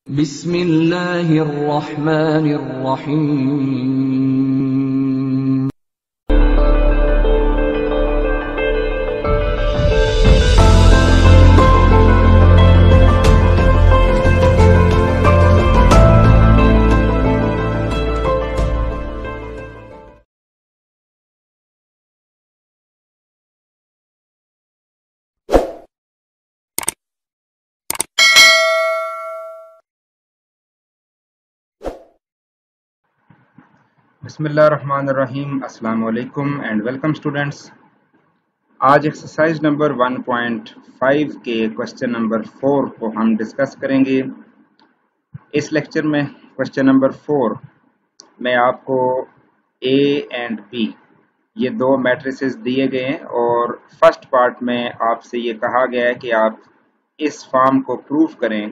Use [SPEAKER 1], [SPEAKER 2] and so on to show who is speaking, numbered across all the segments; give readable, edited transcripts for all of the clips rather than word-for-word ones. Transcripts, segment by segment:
[SPEAKER 1] बिस्मिल्लाहिर्रहमानिर्रहीम।
[SPEAKER 2] बिस्मिल्लाहिर्रहमानिर्रहीम। अस्सलाम वालेकुम एंड वेलकम स्टूडेंट्स। आज एक्सरसाइज नंबर 1.5 के क्वेश्चन नंबर 4 को हम डिस्कस करेंगे। इस लेक्चर में क्वेश्चन नंबर 4 में आपको ए एंड बी ये दो मैट्रिसेस दिए गए हैं और फर्स्ट पार्ट में आपसे ये कहा गया है कि आप इस फॉर्म को प्रूव करें,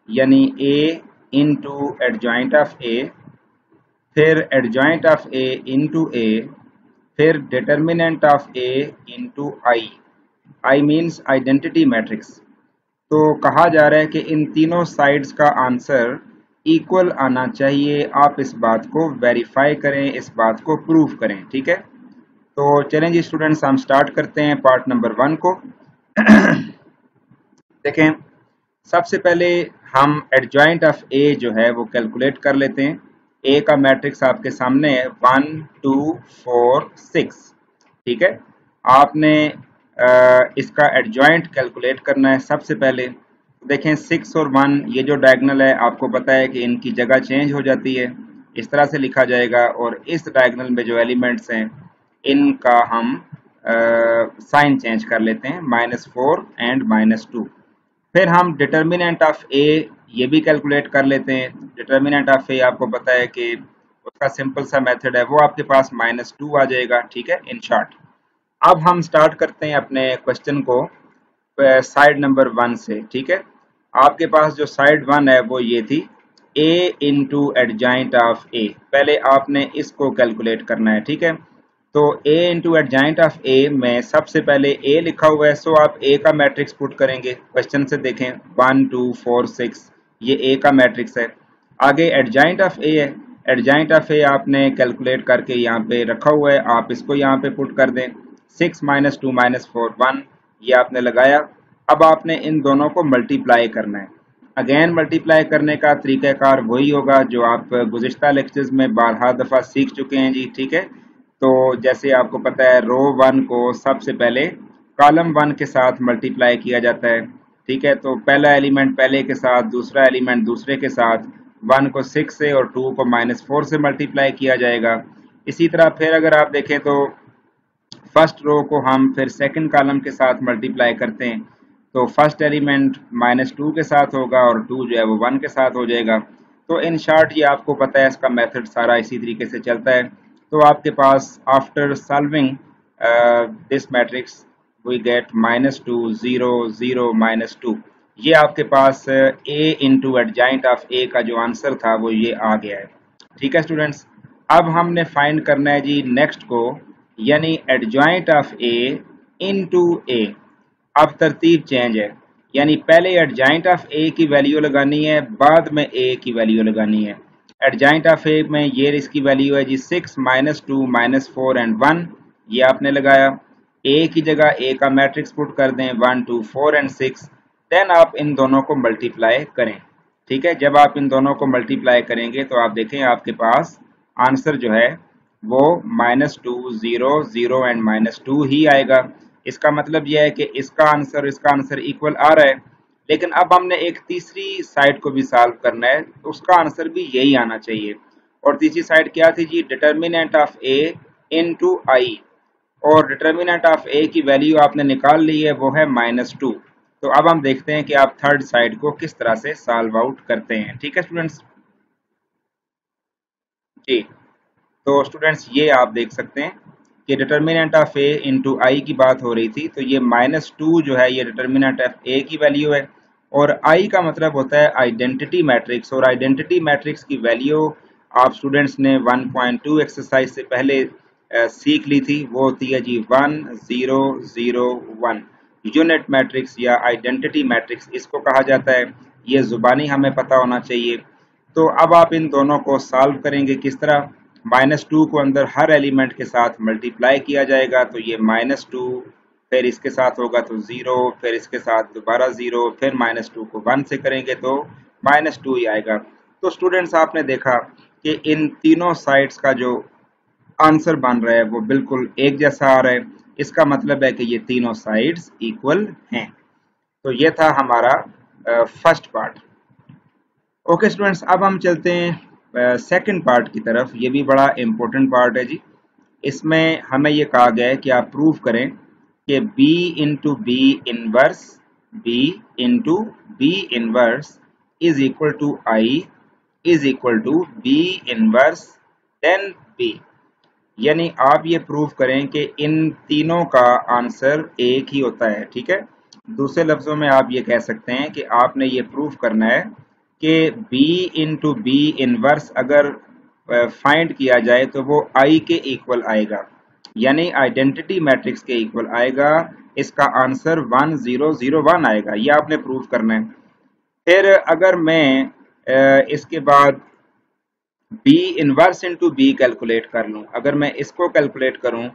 [SPEAKER 2] यानी ए इंटू एडजॉइंट ऑफ ए, फिर एडजॉइंट ऑफ ए इंटू ए, फिर determinant of A into I. I means identity matrix. तो कहा जा रहा है कि इन तीनों साइड्स का आंसर इक्वल आना चाहिए। आप इस बात को वेरीफाई करें, इस बात को प्रूव करें। ठीक है, तो चलें जी स्टूडेंट्स, हम स्टार्ट करते हैं पार्ट नंबर 1 को। देखें, सबसे पहले हम एडजॉइंट ऑफ ए जो है वो कैलकुलेट कर लेते हैं। ए का मैट्रिक्स आपके सामने है 1 2 4 6। ठीक है, आपने इसका एडजॉइंट कैलकुलेट करना है। सबसे पहले देखें 6 और 1 ये जो डायगोनल है, आपको पता है कि इनकी जगह चेंज हो जाती है, इस तरह से लिखा जाएगा। और इस डायगोनल में जो एलिमेंट्स हैं इनका हम साइन चेंज कर लेते हैं, -4 एंड -2। फिर हम डिटर्मिनेंट ऑफ ए ये भी कैलकुलेट कर लेते हैं। डिटर्मिनेंट ऑफ ए आपको पता है कि उसका सिंपल सा मेथड है, वो आपके पास -2 आ जाएगा। ठीक है, इन शॉर्ट। अब हम स्टार्ट करते हैं अपने क्वेश्चन को साइड नंबर 1 से। ठीक है, आपके पास जो साइड 1 है वो ये थी, ए इंटू एडजॉइंट ऑफ ए। पहले आपने इसको कैलकुलेट करना है। ठीक है, तो a into adjoint of a में सबसे पहले a लिखा हुआ है, सो आप a का मैट्रिक्स पुट करेंगे। क्वेश्चन से देखें 1 2 4 6 ये a का मैट्रिक्स है। आगे एडजॉइंट ऑफ a है, एडजॉइंट ऑफ a आपने कैलकुलेट करके यहाँ पे रखा हुआ है, आप इसको यहाँ पे पुट कर दें। 6 -2 -4 1 ये आपने लगाया। अब आपने इन दोनों को मल्टीप्लाई करना है। अगेन मल्टीप्लाई करने का तरीक़ाकार वही होगा जो आप गुज़िश्ता लेक्चर्स में बारहा दफ़ा सीख चुके हैं जी। ठीक है, तो जैसे आपको पता है रो 1 को सबसे पहले कॉलम 1 के साथ मल्टीप्लाई किया जाता है। ठीक है, तो पहला एलिमेंट पहले के साथ, दूसरा एलिमेंट दूसरे के साथ। 1 को 6 से और 2 को -4 से मल्टीप्लाई किया जाएगा। इसी तरह फिर अगर आप देखें तो फर्स्ट रो को हम फिर सेकंड कॉलम के साथ मल्टीप्लाई करते हैं, तो फर्स्ट एलिमेंट -2 के साथ होगा और 2 जो है वो 1 के साथ हो जाएगा। तो इन शॉर्ट ये आपको पता है, इसका मेथड सारा इसी तरीके से चलता है। तो आपके पास after solving this matrix we get -2 0 0 -2। ये आपके पास a into adjoint of a का जो आंसर था वो ये आ गया है। ठीक है स्टूडेंट्स, अब हमने फाइंड करना है जी नेक्स्ट को, यानी adjoint of a into a। अब तरतीब चेंज है, यानी पहले एडजॉइंट ऑफ a की वैल्यू लगानी है, बाद में a की वैल्यू लगानी है। एडजॉइंट ऑफ ए में ये इसकी वैल्यू है जी 6 -2 -4 एंड 1, ये आपने लगाया। ए की जगह ए का मैट्रिक्स पुट कर दें 1 2 4 एंड 6। देन आप इन दोनों को मल्टीप्लाई करें। ठीक है, जब आप इन दोनों को मल्टीप्लाई करेंगे तो आप देखें आपके पास आंसर जो है वो -2 0 0 एंड -2 ही आएगा। इसका मतलब यह है कि इसका आंसर इक्वल आ रहा है। लेकिन अब हमने एक तीसरी साइड को भी सॉल्व करना है, तो उसका आंसर भी यही आना चाहिए। और तीसरी साइड क्या थी जी, डिटर्मिनेंट ऑफ a इंटू आई। और डिटर्मिनेंट ऑफ a की वैल्यू आपने निकाल ली है, वो है -2। तो अब हम देखते हैं कि आप थर्ड साइड को किस तरह से सॉल्व आउट करते हैं। ठीक है स्टूडेंट्स जी, तो स्टूडेंट्स ये आप देख सकते हैं कि डिटर्मिनेंट ऑफ a इंटू आई की बात हो रही थी, तो ये -2 जो है ये डिटर्मिनेंट ऑफ a की वैल्यू है। और आई का मतलब होता है आइडेंटिटी मैट्रिक्स, और आइडेंटिटी मैट्रिक्स की वैल्यू आप स्टूडेंट्स ने 1.2 एक्सरसाइज से पहले सीख ली थी, वो होती है जी 1 0 0 1। यूनिट मैट्रिक्स या आइडेंटिटी मैट्रिक्स इसको कहा जाता है। ये जुबानी हमें पता होना चाहिए। तो अब आप इन दोनों को सॉल्व करेंगे किस तरह, -2 को अंदर हर एलिमेंट के साथ मल्टीप्लाई किया जाएगा, तो ये -2, फिर इसके साथ होगा तो 0, फिर इसके साथ दोबारा 0, फिर -2 को 1 से करेंगे तो -2 ही आएगा। तो स्टूडेंट्स आपने देखा कि इन तीनों साइड्स का जो आंसर बन रहा है वो बिल्कुल एक जैसा आ रहा है। इसका मतलब है कि ये तीनों साइड्स इक्वल हैं। तो ये था हमारा फर्स्ट पार्ट। ओके स्टूडेंट्स, अब हम चलते हैं सेकंड पार्ट की तरफ। ये भी बड़ा इंपॉर्टेंट पार्ट है जी। इसमें हमें ये कहा गया है कि आप प्रूव करें कि b into B inverse, b into B inverse is equal to I is equal to B inverse then b। यानी आप ये प्रूव करें कि इन तीनों का आंसर एक ही होता है। ठीक है, दूसरे लफ्जों में आप ये कह सकते हैं कि आपने ये प्रूव करना है कि b इंटू बी इनवर्स अगर फाइंड किया जाए तो वो I के इक्वल आएगा, यानी आइडेंटिटी मैट्रिक्स के इक्वल आएगा। इसका आंसर 1001 आएगा, ये आपने प्रूव करना है। फिर अगर मैं इसके बाद b inverse into B calculate कर लूं, अगर मैं इसको कैलकुलेट करूं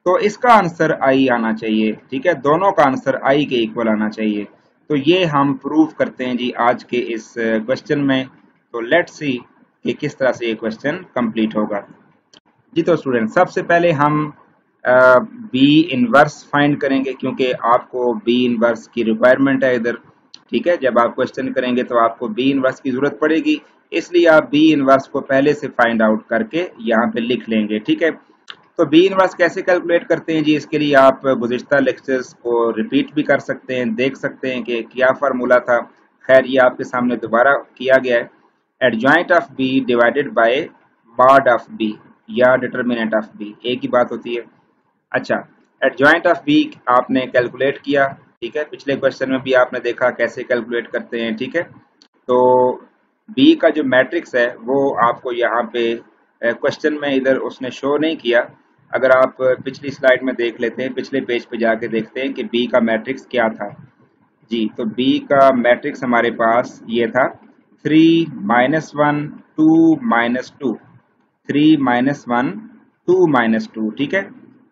[SPEAKER 2] तो इसका आंसर I आना चाहिए। ठीक है, दोनों का आंसर I के इक्वल आना चाहिए। तो ये हम प्रूव करते हैं जी आज के इस क्वेश्चन में। तो लेट्स सी कि किस तरह से ये क्वेश्चन कंप्लीट होगा जी। तो स्टूडेंट सबसे पहले हम बी इनवर्स फाइंड करेंगे, क्योंकि आपको बी इनवर्स की रिक्वायरमेंट है इधर। ठीक है, जब आप क्वेश्चन करेंगे तो आपको बी इनवर्स की जरूरत पड़ेगी, इसलिए आप बी इनवर्स को पहले से फाइंड आउट करके यहाँ पे लिख लेंगे। ठीक है, तो बी इनवर्स कैसे कैलकुलेट करते हैं जी, इसके लिए आप गुज़िश्ता लेक्चर्स को रिपीट भी कर सकते हैं, देख सकते हैं कि क्या फार्मूला था। खैर ये आपके सामने दोबारा किया गया है, adjoint of B divided by mod of B या डिटर्मिनेंट ऑफ बी, एक ही बात होती है। अच्छा, एडजॉइंट ऑफ बी आपने कैलकुलेट किया। ठीक है, पिछले क्वेश्चन में भी आपने देखा कैसे कैलकुलेट करते हैं। ठीक है, तो बी का जो मैट्रिक्स है वो आपको यहाँ पे क्वेश्चन में इधर उसने शो नहीं किया। अगर आप पिछली स्लाइड में देख लेते हैं, पिछले पेज पे जाके देखते हैं कि बी का मैट्रिक्स क्या था जी। तो बी का मैट्रिक्स हमारे पास ये था 3 -1 2 -2, 3 -1 2 -2। ठीक है,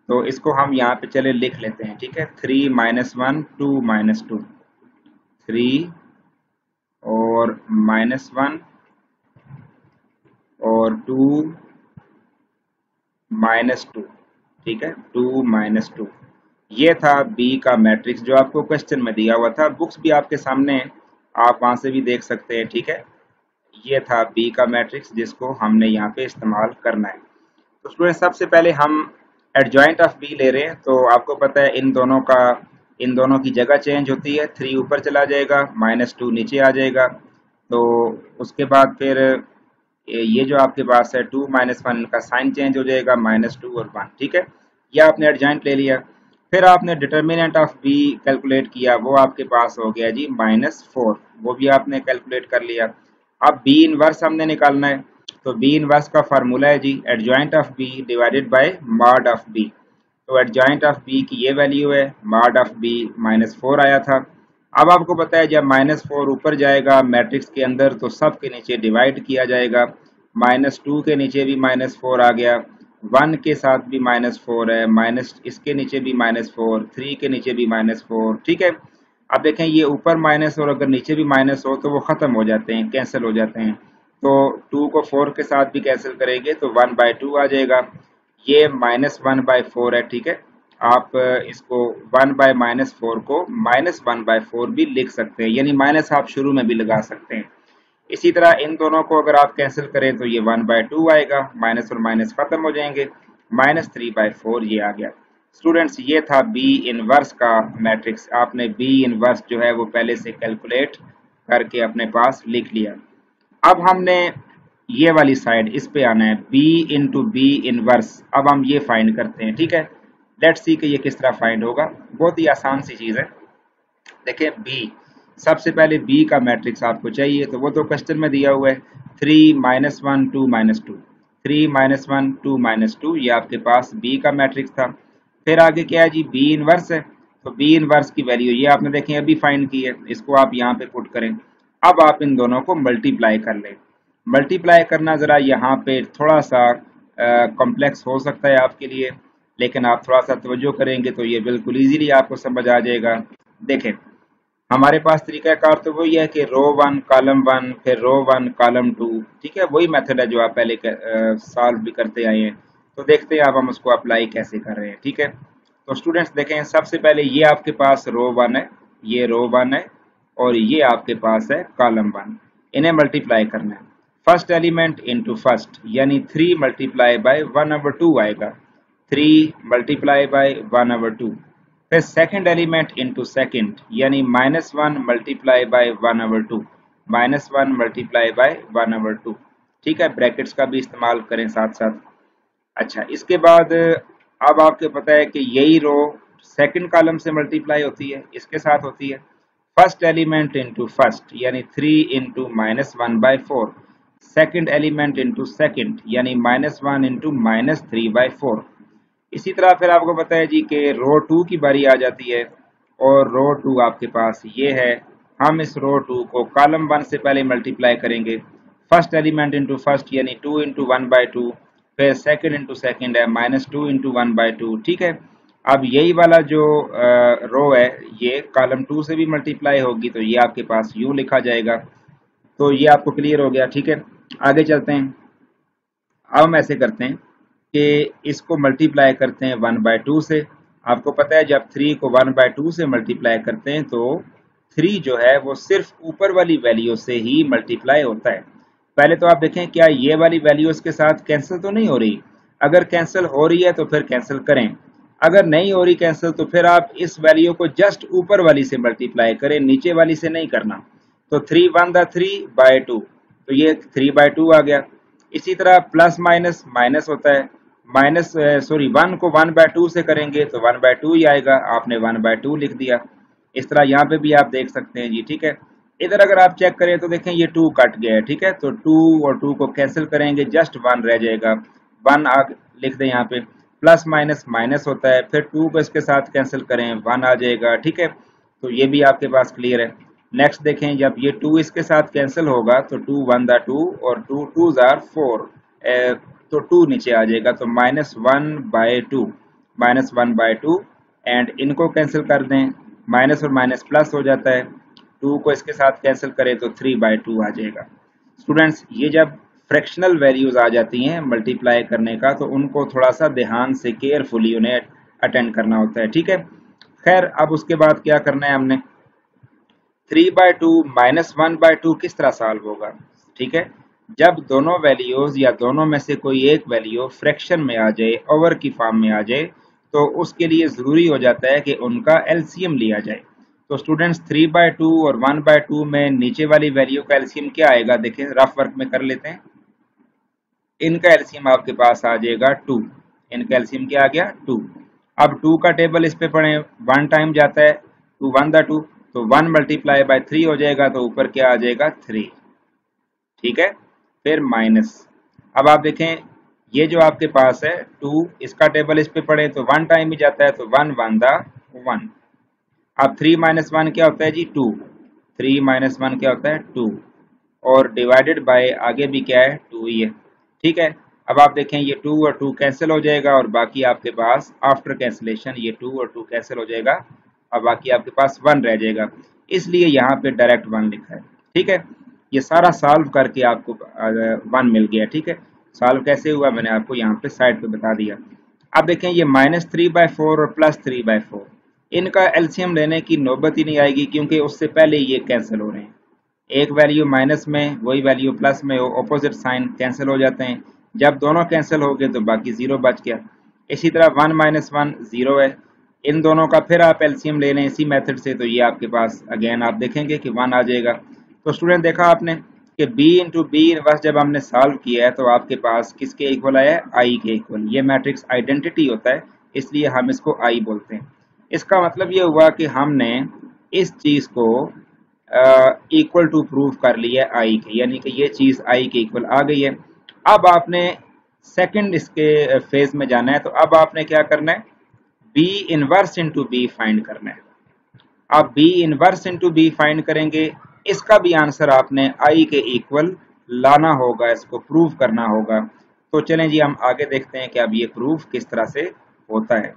[SPEAKER 2] तो इसको हम यहाँ पे चले लिख लेते हैं। ठीक है, 3 -1 2 -2, 3 और -1 और 2 -2। ठीक है, 2 -2, ये था बी का मैट्रिक्स जो आपको क्वेश्चन में दिया हुआ था। बुक्स भी आपके सामने है, आप वहां से भी देख सकते हैं। ठीक है, ये था बी का मैट्रिक्स जिसको हमने यहाँ पे इस्तेमाल करना है। तो स्टूडेंट सबसे पहले हम एडजॉइंट ऑफ बी ले रहे हैं। तो आपको पता है इन दोनों की जगह चेंज होती है, 3 ऊपर चला जाएगा, -2 नीचे आ जाएगा। तो उसके बाद फिर ये जो आपके पास है 2 -1 का साइन चेंज हो जाएगा, -2 और 1। ठीक है, ये आपने एडजॉइंट ले लिया। फिर आपने डिटर्मिनेंट ऑफ बी कैलकुलेट किया, वो आपके पास हो गया जी -4, वो भी आपने कैलकुलेट कर लिया। अब बी इनवर्स हमने निकालना है, तो बी इनवर्स का फार्मूला है जी adjoint of B divided by mod of B. तो एडजॉइंट ऑफ बी की ये वैल्यू है, मॉड ऑफ बी -4 आया था। अब आपको पता है जब -4 ऊपर जाएगा मैट्रिक्स के अंदर तो सब के नीचे डिवाइड किया जाएगा। -2 के नीचे भी -4 आ गया, 1 के साथ भी -4 है, माइनस इसके नीचे भी -4, 3 के नीचे भी -4। ठीक है, अब देखें ये ऊपर माइनस और अगर नीचे भी माइनस हो तो वो खत्म हो जाते हैं, कैंसिल हो जाते हैं। तो 2 को 4 के साथ भी कैंसिल करेंगे तो 1/2 आ जाएगा। ये -1/4 है। ठीक है, आप इसको 1/-4 को -1/4 भी लिख सकते हैं, यानी माइनस आप शुरू में भी लगा सकते हैं। इसी तरह इन दोनों को अगर आप कैंसिल करें तो ये 1/2 आएगा, माइनस और माइनस खत्म हो जाएंगे, -3/4 ये आ गया। स्टूडेंट्स ये था बी इनवर्स का मैट्रिक्स। आपने बी इनवर्स जो है वो पहले से कैलकुलेट करके अपने पास लिख लिया। अब हमने ये वाली साइड इस पे आना है, b इंटू बी इनवर्स। अब हम ये फाइंड करते हैं। ठीक है, लेट्स सी कि ये किस तरह फाइंड होगा। बहुत ही आसान सी चीज़ है। देखें b, सबसे पहले b का मैट्रिक्स आपको चाहिए, तो वो तो क्वेश्चन में दिया हुआ है 3 -1 2 -2, 3 -1 2 -2, ये आपके पास b का मैट्रिक्स था। फिर आगे क्या है जी, b इनवर्स है, तो b इनवर्स की वैल्यू ये आपने देखें अभी फाइंड की है, इसको आप यहाँ पे पुट करें। अब आप इन दोनों को मल्टीप्लाई कर लें। मल्टीप्लाई करना ज़रा यहाँ पे थोड़ा सा कॉम्प्लेक्स हो सकता है आपके लिए, लेकिन आप थोड़ा सा तवज्जो करेंगे तो ये बिल्कुल इजीली आपको समझ आ जाएगा। देखें, हमारे पास तरीकाकार तो वही है कि रो वन कॉलम वन फिर रो वन कॉलम टू, ठीक है, वही मेथड है जो आप पहले सॉल्व भी करते आए हैं। तो देखते हैं अब हम उसको अप्लाई कैसे कर रहे हैं। ठीक है, तो स्टूडेंट्स देखें, सबसे पहले ये आपके पास रो वन है, ये रो वन है, और ये आपके पास है कॉलम वन। इन्हें मल्टीप्लाई करना है। फर्स्ट एलिमेंट इंटू फर्स्ट, यानी 3 मल्टीप्लाई बाय 1/2 आएगा। 3 मल्टीप्लाई बाय 1/2। फिर सेकंड एलिमेंट इंटू सेकंड, यानी -1 मल्टीप्लाई बाय 1/2, -1 मल्टीप्लाई बाय 1/2। ठीक है, ब्रैकेट्स का भी इस्तेमाल करें साथ साथ। अच्छा, इसके बाद अब आपको पता है कि यही रो सेकंड कॉलम से मल्टीप्लाई होती है, इसके साथ होती है। फर्स्ट एलिमेंट इंटू फर्स्ट, यानी 3 into -1/4। Second element into second, यानी -1 इंटू -3/4। इसी तरह फिर आपको पता है जी कि रो 2 की बारी आ जाती है, और रो 2 आपके पास ये है। हम इस रो 2 को कॉलम 1 से पहले मल्टीप्लाई करेंगे। फर्स्ट एलिमेंट इंटू फर्स्ट, यानी 2 इंटू 1/2। फिर सेकंड इंटू सेकंड है -2 इंटू 1/2। ठीक है, अब यही वाला जो रो है ये कॉलम 2 से भी मल्टीप्लाई होगी, तो ये आपके पास यूं लिखा जाएगा। तो ये आपको क्लियर हो गया। ठीक है, आगे चलते हैं। अब हम ऐसे करते हैं कि इसको मल्टीप्लाई करते हैं 1/2 से। आपको पता है जब 3 को 1/2 से मल्टीप्लाई करते हैं तो 3 जो है वो सिर्फ ऊपर वाली वैल्यू से ही मल्टीप्लाई होता है। पहले तो आप देखें क्या ये वाली वैल्यू इसके साथ कैंसिल तो नहीं हो रही। अगर कैंसिल हो रही है तो फिर कैंसिल करें, अगर नहीं हो रही कैंसिल तो फिर आप इस वैल्यू को जस्ट ऊपर वाली से मल्टीप्लाई करें, नीचे वाली से नहीं करना। तो 3 1 3/2, तो ये 3/2 आ गया। इसी तरह प्लस माइनस माइनस होता है, माइनस सॉरी 1 को 1/2 से करेंगे तो 1/2 ही आएगा, आपने 1/2 लिख दिया। इस तरह यहाँ पे भी आप देख सकते हैं जी। ठीक है, इधर अगर आप चेक करें तो देखें ये 2 कट गया है। ठीक है, तो 2 और 2 को कैंसिल करेंगे, जस्ट 1 रह जाएगा। 1 आग लिख दें यहाँ पे। प्लस माइनस माइनस होता है, फिर 2 को इसके साथ कैंसिल करें 1 आ जाएगा। ठीक है, तो ये भी आपके पास क्लियर है। नेक्स्ट देखें, जब ये 2 इसके साथ कैंसिल होगा तो 2 1 2 और 2 2 4, तो 2 नीचे आ जाएगा, तो -1/2, -1/2। एंड इनको कैंसिल कर दें, माइनस और माइनस प्लस हो जाता है। 2 को इसके साथ कैंसिल करें तो 3/2 आ जाएगा। स्टूडेंट्स, ये जब फ्रैक्शनल वैल्यूज आ जाती हैं मल्टीप्लाई करने का तो उनको थोड़ा सा ध्यान से केयरफुली उन्हें अटेंड करना होता है। ठीक है, खैर अब उसके बाद क्या करना है हमने, 3/2 -1/2 किस तरह सॉल्व होगा। ठीक है, जब दोनों वैल्यूज या दोनों में से कोई एक वैल्यू फ्रैक्शन में आ जाए, ओवर की फॉर्म में आ जाए, तो उसके लिए ज़रूरी हो जाता है कि उनका एलसीएम लिया जाए। तो स्टूडेंट्स 3/2 और 1/2 में नीचे वाली वैल्यू का एलसीएम क्या आएगा, देखें रफ वर्क में कर लेते हैं। इनका एलसीएम आपके पास आ जाएगा 2। इनका एलसीएम क्या आ गया, 2। अब 2 का टेबल इस पे पढ़ें, 1 टाइम जाता है, 2 1 2, तो 1 मल्टीप्लाई बाय 3 हो जाएगा, तो ऊपर क्या आ जाएगा 3। ठीक है, फिर माइनस। अब आप देखें ये जो आपके पास है 2, इसका टेबल इस पे पढ़े तो 1 टाइम ही जाता है, तो 1 1 1। अब 3 - 1 क्या होता है जी, 2। 3 - 1 क्या होता है, 2। और डिवाइडेड बाय आगे भी क्या है, 2 ही है। ठीक है, अब आप देखें ये 2 और 2 कैंसिल हो जाएगा, और बाकी आपके पास आफ्टर कैंसिलेशन ये 2 और 2 कैंसिल हो जाएगा, और बाकी आपके पास 1 रह जाएगा, इसलिए यहाँ पे डायरेक्ट 1 लिखा है। ठीक है, ये सारा सॉल्व करके आपको 1 मिल गया। ठीक है, सॉल्व कैसे हुआ मैंने आपको यहाँ पे साइड पे बता दिया। अब देखें ये -3/4 और +3/4, इनका एलसीएम लेने की नौबत ही नहीं आएगी, क्योंकि उससे पहले ये कैंसिल हो रहे हैं। एक वैल्यू माइनस में, वही वैल्यू प्लस में, ऑपोजिट साइन कैंसिल हो जाते हैं। जब दोनों कैंसिल हो गए तो बाकी 0 बच गया। इसी तरह 1 - 1 0 है, इन दोनों का फिर आप एलसीएम ले लें इसी मेथड से, तो ये आपके पास अगेन आप देखेंगे कि 1 आ जाएगा। तो स्टूडेंट देखा आपने कि b इंटू बी इनवर्स जब हमने सॉल्व किया है तो आपके पास किसके इक्वल आया है, i के इक्वल। ये मैट्रिक्स आइडेंटिटी होता है, इसलिए हम इसको i बोलते हैं। इसका मतलब ये हुआ कि हमने इस चीज को इक्वल टू प्रूव कर लिया है आई के, यानी कि ये चीज आई के इक्वल आ गई है। अब आपने सेकंड इसके फेज में जाना है, तो अब आपने क्या करना है, B inverse into B find करना है। आप B inverse into B find करेंगे, इसका भी आंसर आपने आई के इक्वल लाना होगा, इसको प्रूव करना होगा। तो चलें जी हम आगे देखते हैं कि अब ये प्रूफ किस तरह से होता है।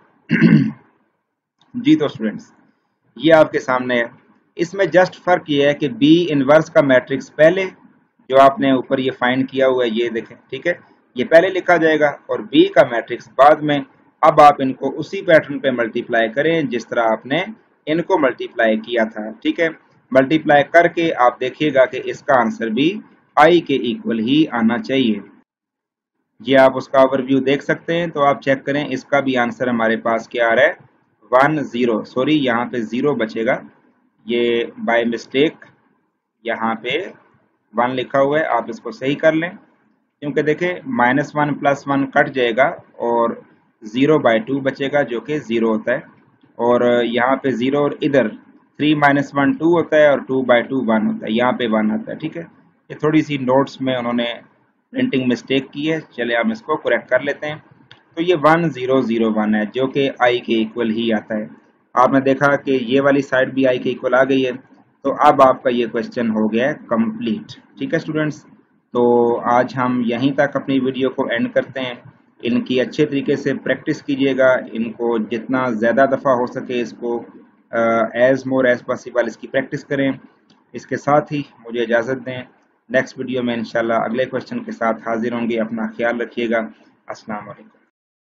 [SPEAKER 2] जी तो स्टूडेंट्स ये आपके सामने है। इसमें जस्ट फर्क ये है कि बी इनवर्स का मैट्रिक्स पहले, जो आपने ऊपर ये फाइंड किया हुआ है ये देखें, ठीक है, ये पहले लिखा जाएगा और बी का मैट्रिक्स बाद में। अब आप इनको उसी पैटर्न पे मल्टीप्लाई करें जिस तरह आपने इनको मल्टीप्लाई किया था, ठीक है। मल्टीप्लाई करके आप देखिएगा कि इसका आंसर भी आई के इक्वल ही आना चाहिए। ये आप उसका ओवरव्यू देख सकते हैं, तो आप चेक करें इसका भी आंसर हमारे पास क्या आ रहा है, 10, सॉरी यहाँ पे 0 बचेगा, ये बाय मिस्टेक यहाँ पे 1 लिखा हुआ है, आप इसको सही कर लें, क्योंकि देखें -1 + 1 कट जाएगा और 0/2 बचेगा जो कि 0 होता है, और यहाँ पे 0 और इधर 3 - 1 2 होता है और 2/2 1 होता है, यहाँ पे 1 आता है, ठीक है। ये थोड़ी सी नोट्स में उन्होंने प्रिंटिंग मिस्टेक की है, चले हम इसको करेक्ट कर लेते हैं। तो ये 1001 है जो कि आई के इक्वल ही आता है। आपने देखा कि ये वाली साइड भी आई के इक्वल आ गई है, तो अब आपका ये क्वेश्चन हो गया है कंप्लीट, ठीक है स्टूडेंट्स। तो आज हम यहीं तक अपनी वीडियो को एंड करते हैं। इनकी अच्छे तरीके से प्रैक्टिस कीजिएगा, इनको जितना ज़्यादा दफ़ा हो सके इसको एज मोर एज पॉसिबल इसकी प्रैक्टिस करें। इसके साथ ही मुझे इजाज़त दें, नेक्स्ट वीडियो में इंशाल्लाह अगले क्वेश्चन के साथ हाजिर होंगे। अपना ख्याल रखिएगा। अस्सलाम वालेकुम।